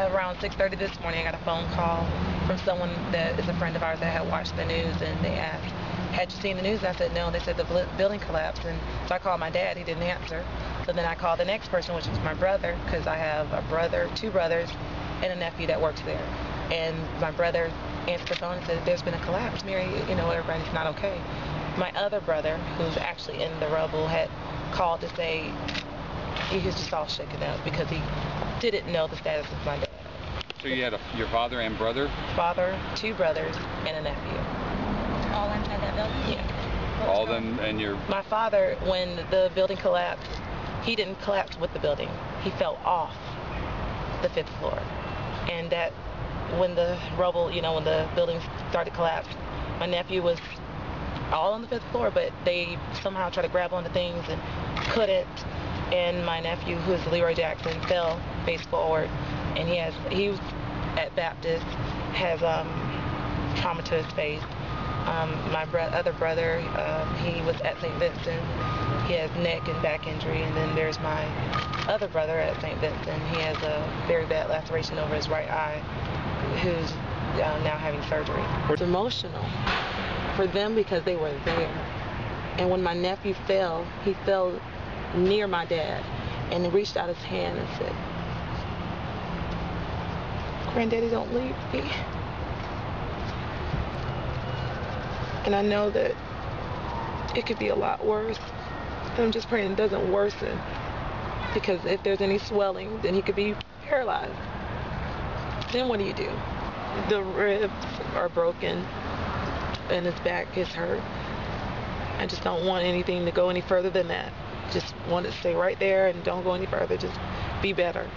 around 6:30 this morning, I got a phone call from someone that is a friend of ours that had watched the news, and they asked, "Had you seen the news?" And I said, "No." They said the building collapsed, and so I called my dad. He didn't answer. So then I called the next person, which was my brother, because I have a brother, two brothers, and a nephew that works there. And my brother answered the phone and said, "There's been a collapse, Mary. Everybody's not okay." My other brother, who's actually in the rubble, had called to say he was just all shaken up because he didn't know the status of my dad. So you had your father and brother? Father, two brothers, and a nephew. All inside that building? Yeah. All of them and your... My father, when the building collapsed, he didn't collapse with the building. He fell off the 5th floor. And that, when the rubble, when the building started to collapse, my nephew was all on the 5th floor, but they somehow tried to grab onto things and couldn't. And my nephew, who is Leroy Jackson, fell face forward. And he was at Baptist, has trauma to his face. My other brother, he was at St. Vincent. He has neck and back injury. And then there's my other brother at St. Vincent. He has a very bad laceration over his right eye, who's now having surgery. It's emotional for them because they were there. And when my nephew fell, he fell near my dad and he reached out his hand and said, "Granddaddy, don't leave me." And I know that it could be a lot worse. And I'm just praying it doesn't worsen, because if there's any swelling, then he could be paralyzed. Then what do you do? The ribs are broken and his back is hurt. I just don't want anything to go any further than that. Just want it to stay right there and don't go any further. Just be better.